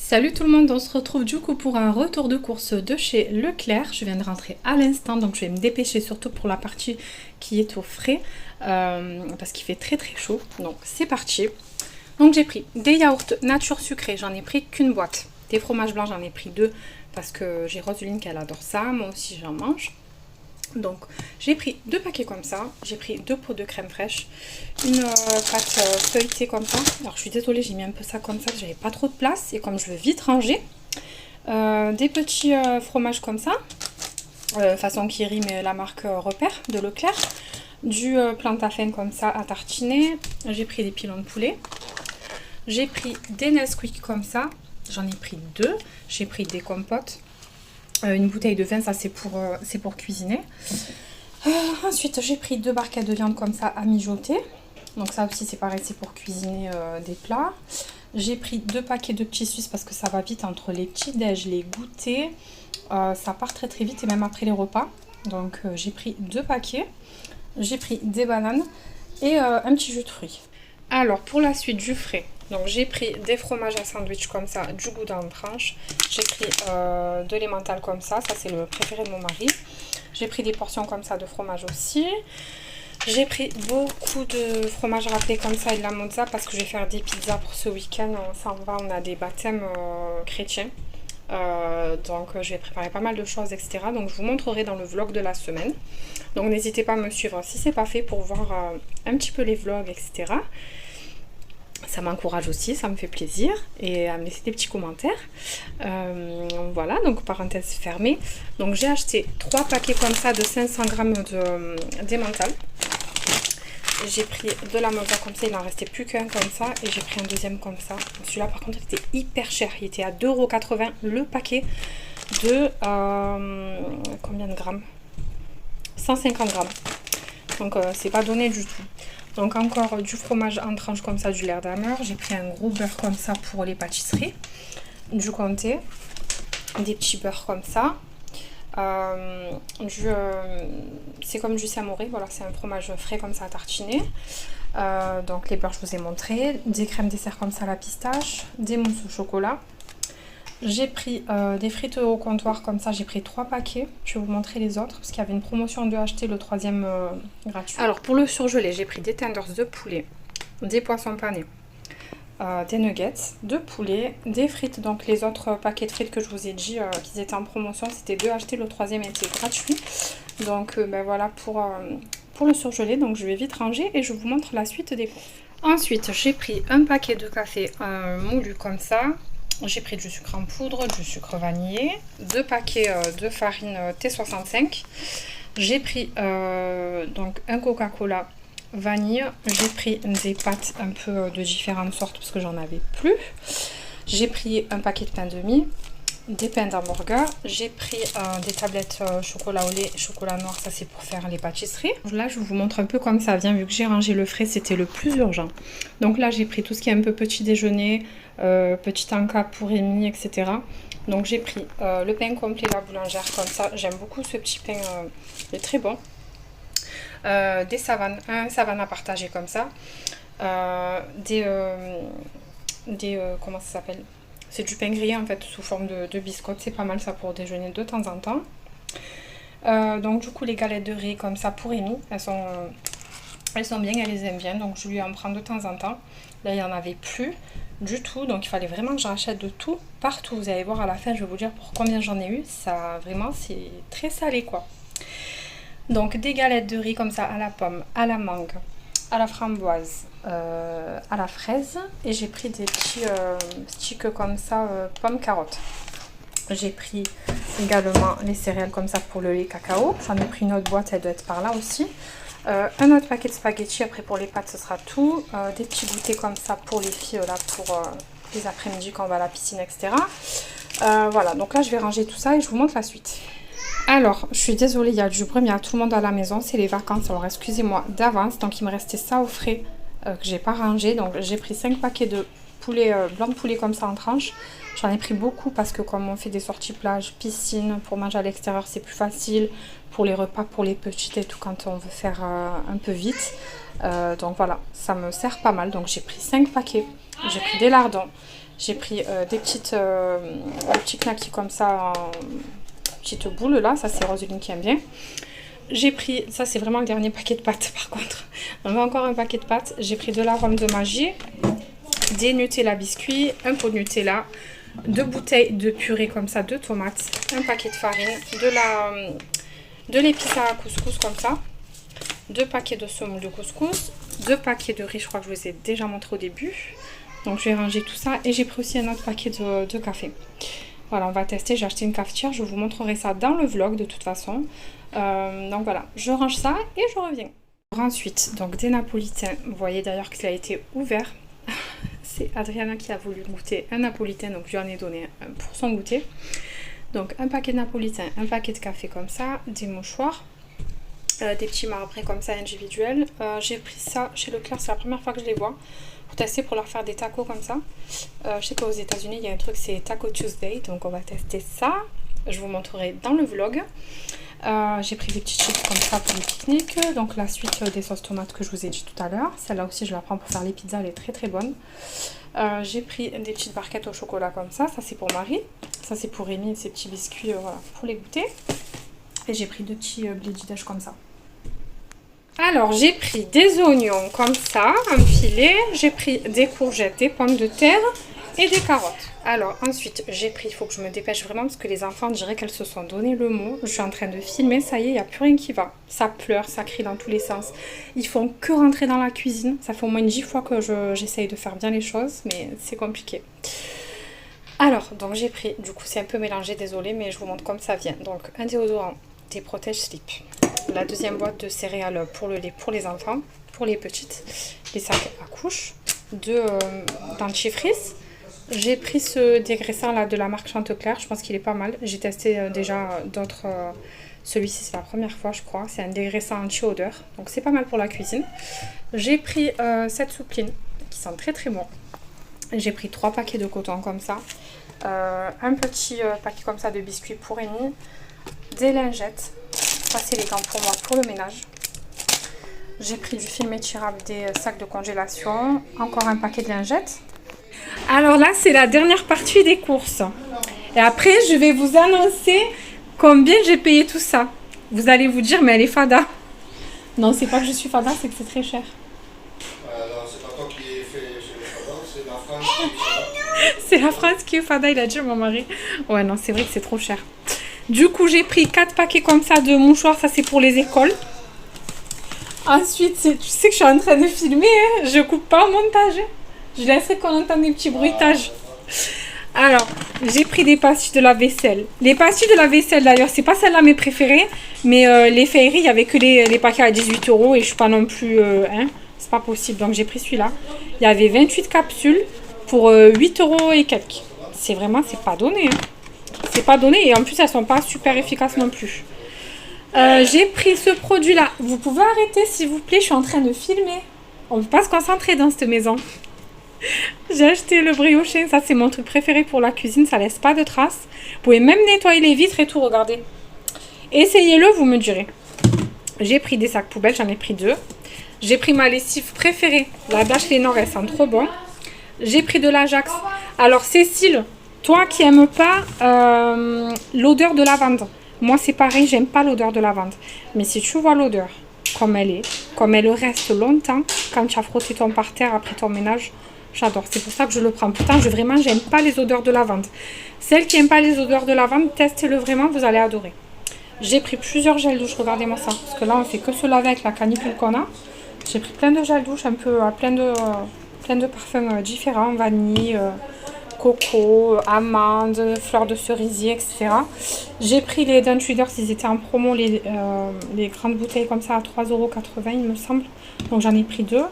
Salut tout le monde, on se retrouve du coup pour un retour de course de chez Leclerc. Je viens de rentrer à l'instant, donc je vais me dépêcher surtout pour la partie qui est au frais parce qu'il fait très très chaud. Donc c'est parti. Donc j'ai pris des yaourts nature sucrés, j'en ai pris qu'une boîte. Des fromages blancs, j'en ai pris deux parce que j'ai Roseline qu'elle adore ça, moi aussi j'en mange. Donc j'ai pris deux paquets comme ça, j'ai pris deux pots de crème fraîche, une pâte feuilletée comme ça. Alors je suis désolée, j'ai mis un peu ça comme ça, j'avais pas trop de place et comme je veux vite ranger. Des petits fromages comme ça, façon Kiri mais la marque Repère de Leclerc. Du plantafen comme ça à tartiner. J'ai pris des pilons de poulet. J'ai pris des Nesquik comme ça, j'en ai pris deux. J'ai pris des compotes. Une bouteille de vin, ça c'est pour cuisiner. Ensuite, j'ai pris deux barquettes de viande comme ça à mijoter. Donc ça aussi c'est pareil, c'est pour cuisiner des plats. J'ai pris deux paquets de petits suisses parce que ça va vite entre les petits déj, les goûters. Ça part très très vite et même après les repas. Donc j'ai pris deux paquets. J'ai pris des bananes et un petit jus de fruits. Alors pour la suite du frais, donc j'ai pris des fromages à sandwich comme ça, du gouda en tranche. J'ai pris de l'emmental comme ça c'est le préféré de mon mari. J'ai pris des portions comme ça de fromage aussi. J'ai pris beaucoup de fromage râpé comme ça et de la mozza parce que je vais faire des pizzas pour ce week-end. Ça va, on a des baptêmes chrétiens. Donc je vais préparer pas mal de choses, etc. Donc je vous montrerai dans le vlog de la semaine. Donc n'hésitez pas à me suivre si c'est pas fait pour voir un petit peu les vlogs, etc. Ça m'encourage aussi, ça me fait plaisir. Et à me laisser des petits commentaires. Voilà, donc parenthèse fermée. Donc j'ai acheté 3 paquets comme ça de 500 grammes d'emmental. J'ai pris de la mozza comme ça, il n'en restait plus qu'un comme ça. Et j'ai pris un deuxième comme ça. Celui-là par contre il était hyper cher. Il était à 2,80 € le paquet de... combien de grammes? 150 grammes. Donc c'est pas donné du tout. Donc encore du fromage en tranche comme ça, du Leerdammer. J'ai pris un gros beurre comme ça pour les pâtisseries. Du comté. Des petits beurres comme ça. C'est comme du samouré, voilà, c'est un fromage frais comme ça à tartiner. Donc les beurres je vous ai montré, des crèmes dessert comme ça à la pistache, des mousses au chocolat. J'ai pris des frites au comptoir comme ça, j'ai pris 3 paquets. Je vais vous montrer les autres parce qu'il y avait une promotion de acheter le troisième gratuit. Alors pour le surgelé, j'ai pris des tenders de poulet, des poissons panés, des nuggets de poulet, des frites. Donc les autres paquets de frites que je vous ai dit qu'ils étaient en promotion, c'était 2 achetés, le troisième était gratuit. Donc ben voilà pour le surgelé. Donc je vais vite ranger et je vous montre la suite des courses. Ensuite j'ai pris un paquet de café moulu comme ça. J'ai pris du sucre en poudre, du sucre vanillé, 2 paquets de farine T65. J'ai pris donc un Coca-Cola vanille. J'ai pris des pâtes un peu de différentes sortes parce que j'en avais plus. J'ai pris un paquet de pain de mie, des pains d'hamburger. J'ai pris des tablettes chocolat au lait, chocolat noir, ça c'est pour faire les pâtisseries. Là je vous montre un peu comme ça vient vu que j'ai rangé le frais, c'était le plus urgent. Donc là j'ai pris tout ce qui est un peu petit déjeuner, petit encas pour Rémi, etc. Donc j'ai pris le pain complet, la boulangère comme ça. J'aime beaucoup ce petit pain, il est très bon. Des savanes, un savane à partager comme ça. Comment ça s'appelle? C'est du pain grillé en fait sous forme de biscotte. C'est pas mal ça pour déjeuner de temps en temps. Donc du coup les galettes de riz comme ça pour Rémi. Elles sont bien, elle les aime bien. Donc je lui en prends de temps en temps. Là il n'y en avait plus du tout. Donc il fallait vraiment que j'en achète de tout partout. Vous allez voir à la fin je vais vous dire pour combien j'en ai eu. Ça vraiment c'est très salé quoi. Donc des galettes de riz comme ça à la pomme, à la mangue, à la framboise, à la fraise. Et j'ai pris des petits sticks comme ça, pommes carottes. J'ai pris également les céréales comme ça pour le lait cacao. J'en ai pris une autre boîte, elle doit être par là aussi. Un autre paquet de spaghettis, après pour les pâtes ce sera tout. Des petits goûters comme ça pour les filles là pour les après-midi quand on va à la piscine, etc. Voilà, donc là je vais ranger tout ça et je vous montre la suite. Alors, je suis désolée, il y a du bruit, il y a tout le monde à la maison, c'est les vacances, alors excusez-moi d'avance. Donc il me restait ça au frais que j'ai pas rangé. Donc j'ai pris 5 paquets de poulet, blanc de poulet comme ça en tranches. J'en ai pris beaucoup parce que comme on fait des sorties plage, piscine, pour manger à l'extérieur c'est plus facile. Pour les repas, pour les petites et tout quand on veut faire un peu vite. Donc voilà, ça me sert pas mal. Donc j'ai pris 5 paquets. J'ai pris des lardons, J'ai pris des petits knackis comme ça, en petites boules là. Ça, c'est Roseline qui aime bien. J'ai pris, ça c'est vraiment le dernier paquet de pâtes par contre. On a encore un paquet de pâtes. J'ai pris de l'arôme de magie, des Nutella biscuits, un pot de Nutella, 2 bouteilles de purée comme ça de tomates, un paquet de farine, de l'épice à couscous comme ça, 2 paquets de semoule de couscous, 2 paquets de riz, je crois que je vous ai déjà montré au début. Donc je vais ranger tout ça et j'ai pris aussi un autre paquet de café. Voilà, on va tester. J'ai acheté une cafetière, je vous montrerai ça dans le vlog de toute façon. Donc voilà, je range ça et je reviens. Ensuite, donc des napolitains. Vous voyez d'ailleurs qu'il a été ouvert. C'est Adriana qui a voulu goûter un napolitain, donc je lui en ai donné un pour son goûter. Donc un paquet de napolitains, un paquet de café comme ça, des mouchoirs, des petits marbrés comme ça individuels. J'ai pris ça chez Leclerc, c'est la première fois que je les vois. Pour tester, pour leur faire des tacos comme ça. Je sais qu'aux États-Unis il y a un truc, c'est Taco Tuesday, donc on va tester ça. Je vous montrerai dans le vlog. J'ai pris des petits chips comme ça pour les pique-niques. Donc la suite des sauces tomates que je vous ai dit tout à l'heure. Celle-là aussi je la prends pour faire les pizzas, elle est très très bonne. J'ai pris des petites barquettes au chocolat comme ça. Ça c'est pour Marie. Ça c'est pour Rémi, ces petits biscuits voilà, pour les goûter. Et j'ai pris 2 petits bledidash comme ça. Alors j'ai pris des oignons comme ça, un filet. J'ai pris des courgettes, des pommes de terre et des carottes. Alors ensuite j'ai pris, il faut que je me dépêche vraiment parce que les enfants diraient qu'elles se sont donné le mot. Je suis en train de filmer, ça y est, il n'y a plus rien qui va. Ça pleure, ça crie dans tous les sens. Ils font que rentrer dans la cuisine. Ça fait au moins 10 fois que j'essaye de faire bien les choses, mais c'est compliqué. Alors, donc j'ai pris, du coup c'est un peu mélangé, désolé, mais je vous montre comme ça vient. Donc un déodorant, des protège-slip. La deuxième boîte de céréales pour le lait pour les enfants, pour les petites. Les sacs à couches, 2 dentifrices. J'ai pris ce dégraissant là de la marque Chantecler, je pense qu'il est pas mal. J'ai testé déjà d'autres, celui-ci c'est la première fois je crois. C'est un dégraissant anti-odeur, donc c'est pas mal pour la cuisine. J'ai pris cette soupline qui sent très très bon. J'ai pris 3 paquets de coton comme ça. Un petit paquet comme ça de biscuits pour Rémi. Des lingettes, ça c'est les gants pour moi pour le ménage. J'ai pris du film étirable, des sacs de congélation, encore un paquet de lingettes. Alors là, c'est la dernière partie des courses. Et après, je vais vous annoncer combien j'ai payé tout ça. Vous allez vous dire, mais elle est fada. Non, c'est pas que je suis fada, c'est que c'est très cher. Alors, c'est pas toi qui est fait chez les fada, c'est la France qui est fada. C'est la France qui est fada, il a dit mon mari. Ouais, non, c'est vrai que c'est trop cher. Du coup, j'ai pris 4 paquets comme ça de mouchoirs, ça c'est pour les écoles. Ensuite, tu sais que je suis en train de filmer, hein. Je coupe pas au montage. Je laisserai qu'on entende des petits bruitages. Alors, j'ai pris des pastilles de la vaisselle. Les pastilles de la vaisselle, d'ailleurs, c'est pas celle-là mes préférées. Mais les Fairy, il n'y avait que les paquets à 18 € et je suis pas non plus... c'est pas possible. Donc, j'ai pris celui-là. Il y avait 28 capsules pour 8 € et quelques. C'est vraiment, c'est pas donné. Hein. C'est pas donné et en plus, elles sont pas super efficaces non plus. J'ai pris ce produit-là. Vous pouvez arrêter, s'il vous plaît, je suis en train de filmer. On ne peut pas se concentrer dans cette maison. J'ai acheté le briochin, ça c'est mon truc préféré pour la cuisine, ça laisse pas de traces. Vous pouvez même nettoyer les vitres et tout, regardez. Essayez-le, vous me direz. J'ai pris des sacs poubelles, j'en ai pris 2. J'ai pris ma lessive préférée, la Dash Lénore, elle sent trop bon. J'ai pris de l'Ajax. Alors Cécile, toi qui aimes pas l'odeur de lavande, moi c'est pareil, j'aime pas l'odeur de lavande. Mais si tu vois l'odeur, comme elle est, comme elle reste longtemps, quand tu as frotté ton parterre après ton ménage, j'adore. C'est pour ça que je le prends. Pourtant, j'aime pas les odeurs de lavande. Celles qui n'aiment pas les odeurs de lavande, testez-le vraiment, vous allez adorer. J'ai pris plusieurs gels douche, regardez-moi ça. Parce que là, on fait que se laver avec la canicule qu'on a. J'ai pris plein de gels douche, un peu plein de parfums différents, vanille, coco, amande, fleurs de cerisier, etc. J'ai pris les Dun Tudors, ils étaient en promo, les grandes bouteilles comme ça à 3,80 € il me semble. Donc j'en ai pris 2.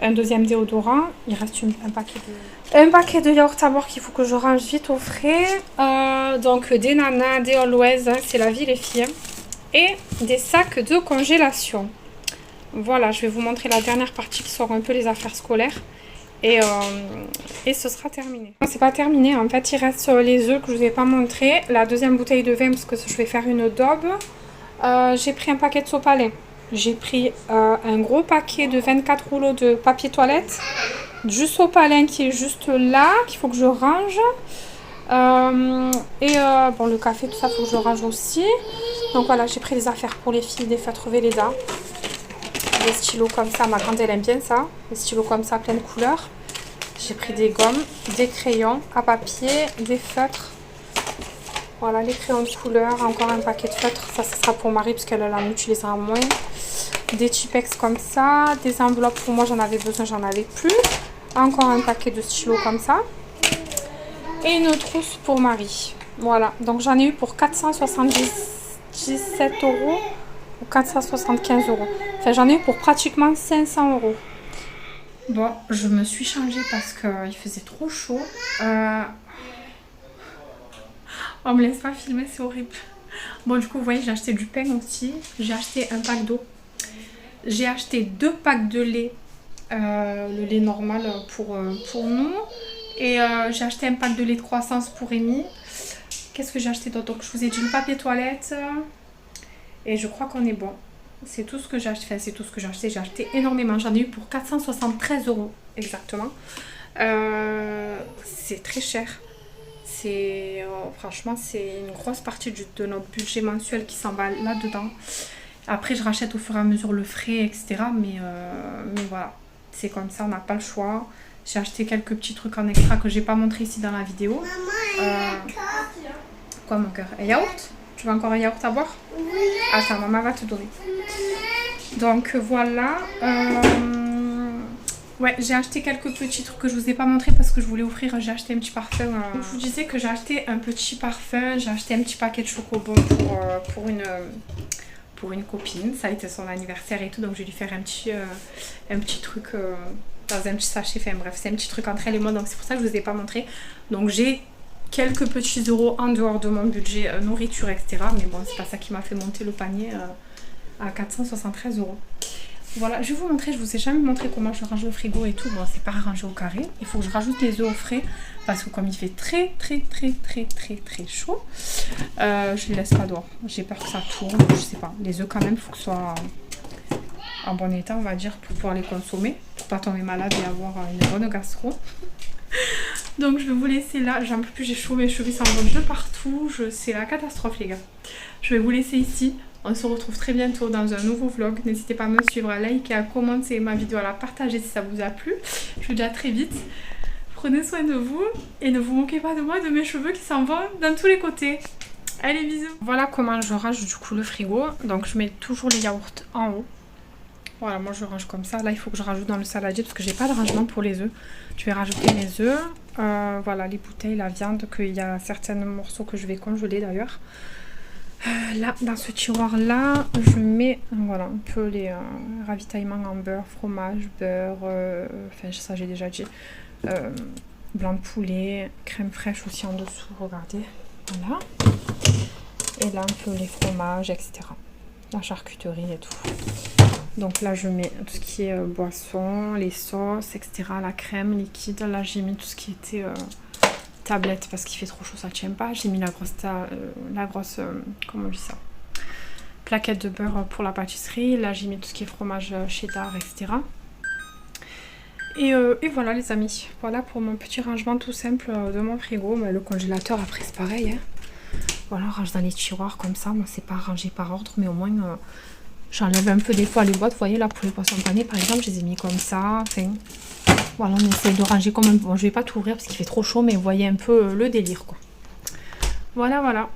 Un deuxième déodorant. Il reste un paquet de yaourt à boire qu'il faut que je range vite au frais. Donc des nanas, des Always, hein, c'est la vie les filles. Et des sacs de congélation. Voilà, je vais vous montrer la dernière partie qui sort un peu les affaires scolaires. Et ce sera terminé. C'est pas terminé, en fait il reste les œufs que je vous ai pas montré. La deuxième bouteille de vin parce que je vais faire une daube. J'ai pris un paquet de sopalin. J'ai pris un gros paquet de 24 rouleaux de papier toilette. du sopalin qui est juste là, qu'il faut que je range. Bon, le café, tout ça, il faut que je range aussi. Donc voilà, j'ai pris des affaires pour les filles, des feutres Velleda. Des stylos comme ça, ma grande elle aime bien ça. Des stylos comme ça, plein de couleurs. J'ai pris des gommes, des crayons à papier, des feutres. Voilà, les crayons de couleur, encore un paquet de feutres. Ça sera pour Marie parce qu'elle en utilisera moins. Des Tipex comme ça, des enveloppes pour moi, j'en avais besoin, j'en avais plus. Encore un paquet de stylos comme ça. Et une trousse pour Marie. Voilà, donc j'en ai eu pour 477 € ou 475 €. Enfin, j'en ai eu pour pratiquement 500 €. Bon, je me suis changée parce qu'il faisait trop chaud. On me laisse pas filmer, c'est horrible. Bon, du coup, vous voyez, j'ai acheté du pain aussi. J'ai acheté un pack d'eau. J'ai acheté 2 packs de lait. Le lait normal pour nous. Et j'ai acheté un pack de lait de croissance pour Rémi. Qu'est-ce que j'ai acheté d'autre? Donc, je vous ai dit le papier toilette. Et je crois qu'on est bon. C'est tout ce que j'ai acheté. Enfin, c'est tout ce que j'ai acheté. J'ai acheté énormément. J'en ai eu pour 473 € exactement. C'est très cher. Franchement, c'est une grosse partie de notre budget mensuel qui s'en va là-dedans. Après, je rachète au fur et à mesure le frais, etc. Mais voilà, c'est comme ça, on n'a pas le choix. J'ai acheté quelques petits trucs en extra que j'ai pas montré ici dans la vidéo. Quoi mon cœur? Un yaourt? Tu veux encore un yaourt à boire? Oui. Attends, maman va te donner. Donc voilà. Ouais, j'ai acheté quelques petits trucs que je vous ai pas montré parce que je voulais offrir. J'ai acheté un petit parfum. Je vous disais que j'ai acheté un petit parfum. J'ai acheté un petit paquet de chocobons pour une copine. Ça a été son anniversaire et tout. Donc je vais lui faire un petit truc dans un petit sachet. Enfin bref, c'est un petit truc entre elle et moi. Donc c'est pour ça que je vous ai pas montré. Donc j'ai quelques petits euros en dehors de mon budget nourriture, etc. Mais bon, c'est pas ça qui m'a fait monter le panier à 473 €. Voilà, je vais vous montrer, je vous ai jamais montré comment je range le frigo et tout. Bon, c'est pas rangé au carré. Il faut que je rajoute les œufs au frais parce que comme il fait très chaud, je les laisse pas dehors. J'ai peur que ça tourne, je sais pas. Les œufs quand même, il faut que ce soit en bon état, on va dire, pour pouvoir les consommer, pour pas tomber malade et avoir une bonne gastro. Donc je vais vous laisser là, j'en peux plus, j'ai chaud, mes cheveux s'envolent de partout, c'est la catastrophe les gars. Je vais vous laisser ici. On se retrouve très bientôt dans un nouveau vlog. N'hésitez pas à me suivre, à liker, à commenter ma vidéo, à la partager si ça vous a plu. Je vous dis à très vite. Prenez soin de vous et ne vous moquez pas de moi, de mes cheveux qui s'en vont dans tous les côtés. Allez, bisous. Voilà comment je range du coup le frigo. Donc je mets toujours les yaourts en haut. Voilà, moi je range comme ça. Là, il faut que je rajoute dans le saladier parce que j'ai pas de rangement pour les œufs. Je vais rajouter mes œufs. Voilà, les bouteilles, la viande, qu'il y a certains morceaux que je vais congeler d'ailleurs. Là, dans ce tiroir-là, je mets voilà, un peu les ravitaillements en beurre, fromage, beurre, enfin ça j'ai déjà dit, blanc de poulet, crème fraîche aussi en dessous, regardez, voilà. Et là, un peu les fromages, etc. La charcuterie et tout. Donc là, je mets tout ce qui est boisson, les sauces, etc. La crème liquide. Là, j'ai mis tout ce qui était... tablette parce qu'il fait trop chaud, ça tient pas. J'ai mis la grosse comment on dit ça, plaquette de beurre pour la pâtisserie. Là j'ai mis tout ce qui est fromage cheddar, etc. Et voilà les amis, voilà pour mon petit rangement tout simple de mon frigo. Mais le congélateur après c'est pareil hein. Voilà, on range dans les tiroirs comme ça. Moi c'est pas rangé par ordre, mais au moins j'enlève un peu des fois les boîtes. Vous voyez là pour les poissons panés par exemple, je les ai mis comme ça. Enfin voilà, on essaye de ranger comme un peu. Bon, je vais pas tout ouvrir parce qu'il fait trop chaud, mais vous voyez un peu le délire quoi. Voilà.